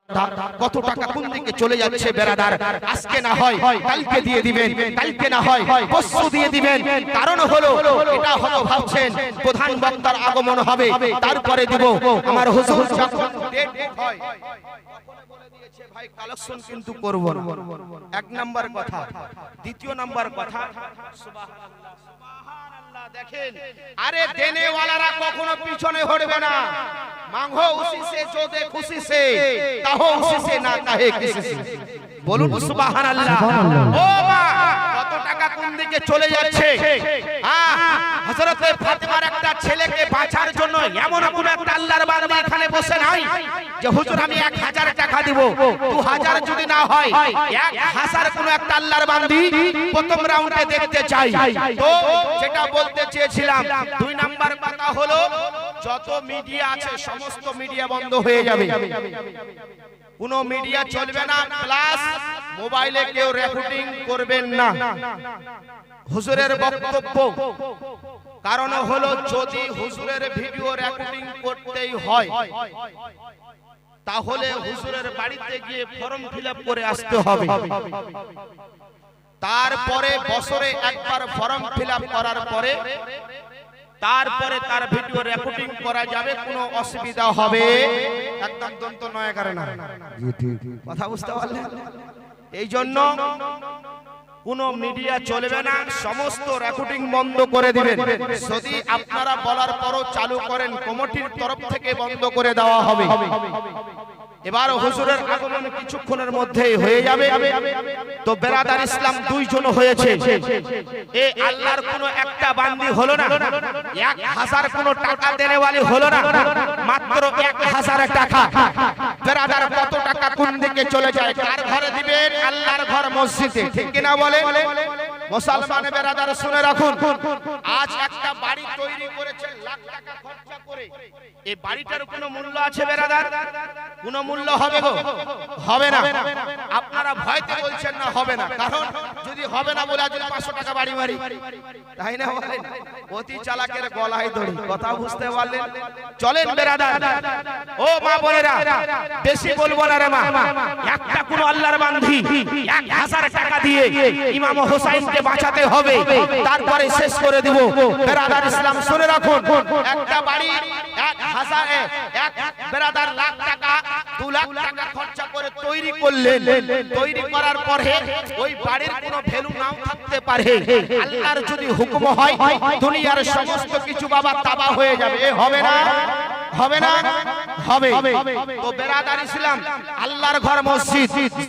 কত টাকা কোন দিকে চলে যাচ্ছে বেরাদার, আজকে না হয় কালকে দিয়ে দিবেন, কালকে না হয় পরশু দিয়ে দিবেন। কারণ হলো এটা হলো ভাবছেন প্রধান বক্তার আগমন হবে তারপরে দিব। আমার হুজুর যখন ডেট হয় তখন বলে দিয়েছে ভাই কালেকশন কিন্তু করব না। এক নাম্বার কথা। দ্বিতীয় নাম্বার কথা, সুবহানাল্লাহ সুবহানাল্লাহ। দেখেন, আরে দেনে ওয়ালারা কখনো পিছনে হটবে না। मांगो उसी से जो दे खुशी से, कहो उसी से ना कहे किसी से। বলুন সুবহানাল্লাহ। ও মা, কত টাকা কোন দিকে চলে যাচ্ছে। হযরত ফাতেমার একটা ছেলেকে বাঁচার জন্য এমন কোন একটা আল্লাহর বান্দা এখানে বসে নাই যে হুজুর আমি 1000 টাকা দিব, 2000 যদি না হয় 1000 কোন একটা আল্লাহর বান্দি প্রথম রাউন্ডে দেখতে চাই। তো যেটা বলতে চেয়েছিলাম, দুই নাম্বার কথা হলো যত মিডিয়া আছে সমস্ত মিডিয়া বন্ধ হয়ে যাবে, কোনো মিডিয়া চলবে না। প্লাস মোবাইলে কেউ রেকর্ডিং করবেন না হুজুরের বক্তব্য। কারণ হলো যদি হুজুরের ভিডিও রেকর্ডিং করতেই হয় তাহলে হুজুরের বাড়িতে গিয়ে ফর্ম ফিলআপ করে আসতে হবে। তারপরে বছরে একবার ফর্ম ফিলআপ করার পরে তারপরে তার ভিডিও রেকর্ডিং করা যাবে, কোনো অসুবিধা হবে একদম দন্ত নয় কারণ কথা বুঝতে পারলেন। এই জন্য কোন মিডিয়া চলবে না, সমস্ত রেকর্ডিং বন্ধ করে দিবেন। যদি আপনারা বলার পরও চালু করেন কমিটির তরফ থেকে বন্ধ করে দেওয়া হবে। এবার হুজুরের আগমন কিছুক্ষণের মধ্যেই হয়ে যাবে। তো বেরাদার ইসলাম দুইজন হয়েছে, এই আল্লাহর কোন একটা বান্দি হলো না, 1000 কোন টাকা দেনেওয়ালি হলো না, মাত্র 1000 টাকা। বেরাদার কত টাকা কোন দিকে চলে যায়, কার ঘরে দিবেন? আল্লাহর ঘর মসজিদে, ঠিক কিনা বলে মুসলমান বেরাদার শুনে রাখুন। আজ একটা বাড়ি তৈরি করেছে লাখ টাকা খরচা করে, এই বাড়িটার কোনো মূল্য আছে বেরাদার? কোনো মূল্য হবে গো? হবে না। আপনারা ভয়তে বলছেন না হবে না, কারণ যদি হবে না বলে যদি 500 টাকা বাড়ি মারি, তাই না বলেন? অতি চালাকের গলায় দড়ি, কথা বুঝতে পারলেন? চলেন বেরাদার, ও মা বোনেরা, বেশি বলবো না রে মা। একটা কোন আল্লাহর বান্দি 1000 টাকা দিয়ে ইমাম হোসেনকে বাঁচাতে হবে, তারপরে শেষ করে দিব। বেরাদার ইসলাম শুনে রাখুন, একটা বাড়ি 1000 বেরাদার লাখ টাকা 2 লাখ টাকা খরচা করে তৈরি করলেন। তৈরি করার পরে ওই বাড়ির কোনো ভ্যালু নাও থাকতে পারে, আল্লাহর যদি হুকুম হয় দুনিয়ার সমস্ত কিছু বাবা তাবাহ হয়ে যাবে। হবে না? হবে না? হবে। তো বেরাদার ইসলাম, আল্লাহর ঘর মসজিদ